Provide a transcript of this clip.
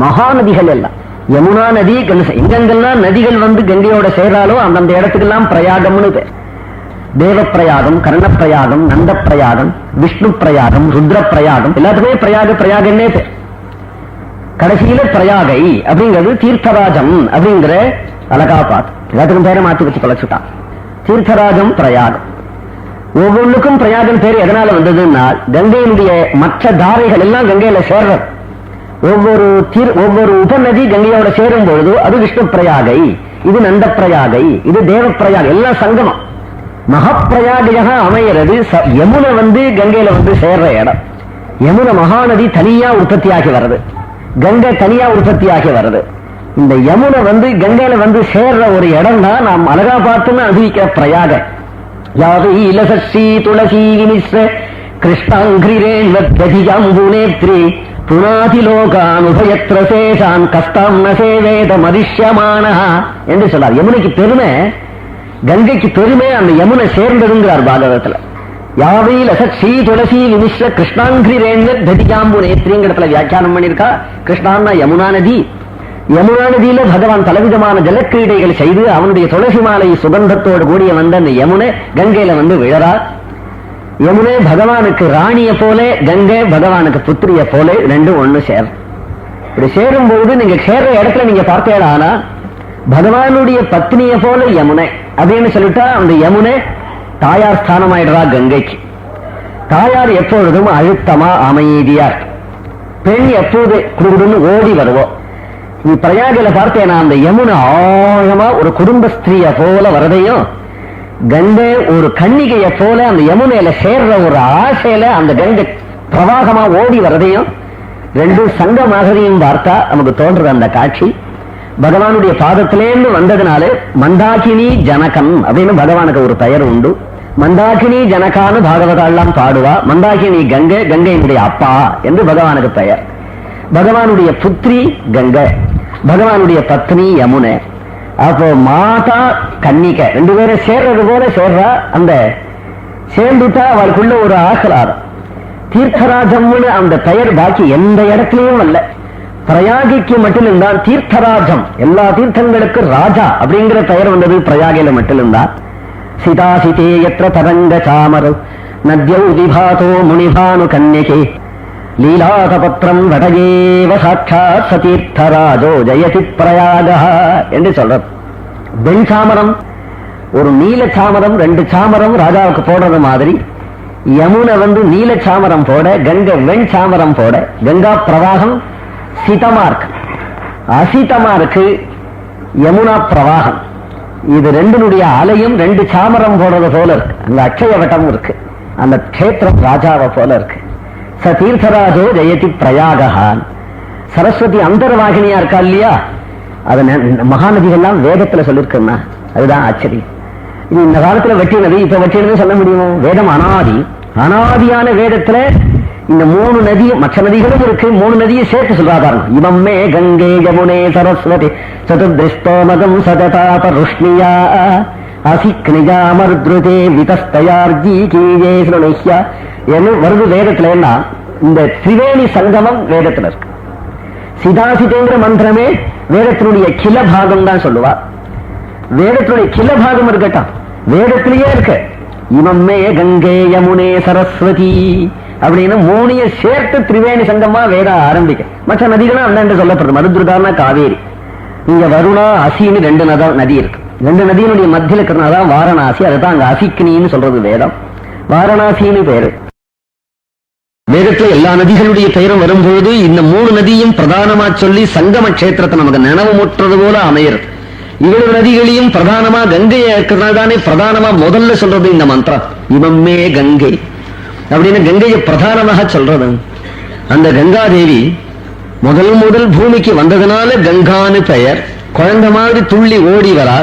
மகாநதிகள் எல்லாம் யமுனா நதி, எங்கெங்கெல்லாம் நதிகள் கங்கையோட சேராலோ அந்தந்த இடத்துக்கெல்லாம் பிரயாகம்னு பேர். தேவ பிரயாகம், கர்ண பிரயாகம், நந்த பிரயாகம், விஷ்ணு பிரயாகம், ருத்ர பிரயாகம், எல்லாத்துக்குமே பிரயாகன்னே பேர். கடைசியில பிரயாகை அப்படிங்கிறது தீர்த்தராஜம் அப்படிங்கிற அலகாபாத் எல்லாத்துக்கும் பேரை மாற்றி வச்சு தொலைச்சுட்டான். தீர்த்தராஜம் பிரயாகம். ஒவ்வொன்றுக்கும் பிரயாகம் பேர் எதனால வந்ததுன்னா கங்கையினுடைய மற்ற தாரைகள் எல்லாம் கங்கையில சேர்றது. ஒவ்வொரு உபநதி கங்கையோட சேரும் பொழுது அது விஷ்ணு பிரயாகை, இது நந்த பிரயாகை, இது தேவ பிரயாகை, எல்லாம் சங்கமம். மகாப்பிரயாகையாக அமைகிறது யமுனை கங்கையில சேர்ற இடம். யமுனை மகாநதி தனியா உற்பத்தியாகி வருது, கங்கை தனியா உற்பத்தியாகி வருது. இந்த யமுனை கங்கையில சேர்ற ஒரு இடம் தான் நாம் அழகா பார்த்துன்னு அனுபவிக்கிற பிரயாக. யாவை இலசஸ்ரீ துளசி விமிஸ்ர கிருஷ்ணாங்கிரேண்வத்யதிஜாம்புநேத்ரி புனாதிலோகானுபயத்ர சேஷான் கஸ்தாம் ந சேவேத மதிஷ்யமானஹ என்று சொன்னார். யமுனைக்கு பெருமை, கங்கைக்கு பெருமை அந்த யமுனை சேர்ந்ததுங்கிறார் பாகவதத்துல. யாவை லசஸ்ரீ துளசி விமிஸ்ர கிருஷ்ணாங்கிரேண்வத்யதிஜாம்புநேத்ரிங்கிறதுல வியாக்கியானம் பண்ணிருக்கா. கிருஷ்ணான்னா யமுனா நதி. யமுனா நதியில பகவான் பலவிதமான ஜலக்கிரீடைகள் செய்து அவனுடைய துளசி மாலை சுகந்தத்தோடு கூடிய அந்த யமுனை கங்கையில விழறார். யமுனை பகவானுக்கு ராணிய போல, கங்கை பகவானுக்கு புத்திரிய போல, ரெண்டும் ஒண்ணு சேரும். இப்படி சேரும் பொழுது நீங்க சேர்ற இடத்துல நீங்க பார்த்தேடானா பகவானுடைய பத்னிய போல யமுனை அப்படின்னு சொல்லிட்டா அந்த யமுனை தாயார் ஸ்தானமாயிடுறா கங்கைக்கு. தாயார் எப்பொழுதும் அழுத்தமா அமைதியா, பெண் எப்போது குடுகுடுன்னு ஓடி வருவோம். நீ பிரயாகில பார்த்தேனா அந்த யமுனை ஆழமா ஒரு குடும்ப ஸ்திரீய போல வரதையும், கங்கை ஒரு கன்னிகைய போல அந்த யமுனையில சேர்ற ஒரு ஆசையில அந்த கங்கை பிரவாகமா ஓடி வரதையும் ரெண்டும் சங்கமாகதையும் பார்த்தா நமக்கு தோன்றது அந்த காட்சி. பகவானுடைய பாதத்திலேருந்து வந்ததுனால மந்தாகினி ஜனகன் அப்படின்னு பகவானுக்கு ஒரு பெயர் உண்டு. மந்தாகினி ஜனகான்னு பாகவதாலாம் பாடுவா. மந்தாகினி கங்கை, கங்கையினுடைய அப்பா என்று பகவானுக்கு பெயர். பகவானுடைய புத்திரி கங்கை, பகவானுடைய பத்னி யமுனை. அப்போ மாதா கன்னிகை ரெண்டு பேரும் சேர்றது போல சேர்றா. அந்த சேர்ந்துட்டா அவளுக்குள்ள ஒரு ஆகலாரம். தீர்த்தராஜம்னு அந்த பெயர் பாக்கி எந்த இடத்துலயும் அல்ல, பிரயாகிக்கு மட்டும்தான் தீர்த்தராஜம். எல்லா தீர்த்தங்களுக்கும் ராஜா அப்படிங்கிற பெயர் வந்தது பிரயாகில மட்டும்தான். சிதாசிதே யத்ர தரங்க சாமர நத்யௌ விபாதோ முனிபானு கன்னிகே லீலாதபத்திரம் வடயேவ சாட்சாத் சதீர்த்தராஜோ ஜெயதி பிரயாகஹ என்று சொல்றது. வெண் சாமரம், ஒரு நீல சாமரம், ரெண்டு சாமரம் ராஜாவுக்கு போடுறது மாதிரி யமுனை நீல சாமரம் போட, கங்கை வெண் சாமரம் போட. கங்கா பிரவாகம் சிதமா இருக்கு, அசிதமா இருக்கு யமுனா பிரவாகம். இது ரெண்டினுடைய அலையும் ரெண்டு சாமரம் போடுறது போல இருக்கு. அங்க அட்சய வட்டம் இருக்கு, அந்த கஷேத்திரம் ராஜாவை போல இருக்கு. தீர்த்தராஜோ ஜெயதி பிரயாகஹான். சரஸ்வதி அந்தர்வாகினியா இருக்கா இல்லையா, அத மகாநதிகள்லாம் வேதத்துல சொல்லிருக்குன்னா அதுதான் ஆச்சரியம். இது இந்த காலத்துல வெட்டினது, இப்ப வெட்டினது சொல்ல முடியும். வேதம் அனாதி, அனாதியான வேதத்துல இந்த மூணு நதி, மற்ற நதிகளும் இருக்கு, மூணு நதியை சேர்த்து சொல்றாதாரணம். இவம்மே கங்கை யமுனே சரஸ்வதி சதுர்திஸ்தோமகம் சததாப ருஷ்ணியா அசிக்னியா மருத்ருதே விதஸ்தயார்ஜி கீயே ஸ்ருணிஹ்யா என்று வருது வேதத்துல. இந்த திரிவேணி சங்கமம் வேதத்துல இருக்கு. சிதாசிதேங்கிற மந்திரமே வேதத்தினுடைய கில பாகம் தான் சொல்லுவா. வேதத்தினுடைய கில பாகம் இருக்கட்டும், வேதத்திலேயே இருக்கு. இமம்மே கங்கை யமுனே சரஸ்வதி அப்படின்னு மூணைய சேர்த்து திரிவேணி சங்கமா வேதம் ஆரம்பிக்க. மற்ற நதிகளும் அண்ணன் சொல்லப்படுது. மருத்ருதான்னா காவேரி, இங்க வருணா அசின்னு ரெண்டு நதி இருக்கு. ரெண்டு நதியினுடைய மத்தியில் இருக்கிறனாதான் வாரணாசி. அதுதான் அங்க அசிக்னின்னு சொல்றது வேதம். வாரணாசின்னு பேரு. வேதத்துல எல்லா நதிகளுடைய பெயரும் வரும்போது இந்த மூணு நதியும் பிரதானமா சொல்லி சங்கம கஷேத்திரத்தை நமக்கு நினைவு முற்றுறது போல அமையிறது. இவ்வளவு நதிகளையும் பிரதானமா கங்கையை இருக்கிறதானே பிரதானமா முதல்ல சொல்றது இந்த மந்திரம். இவம்மே கங்கை அப்படின்னு கங்கையை பிரதானமாக சொல்றது. அந்த கங்காதேவி முதல் பூமிக்கு வந்ததுனால கங்கான்னு பெயர். குழந்தை மாதிரி துள்ளி ஓடி வரா.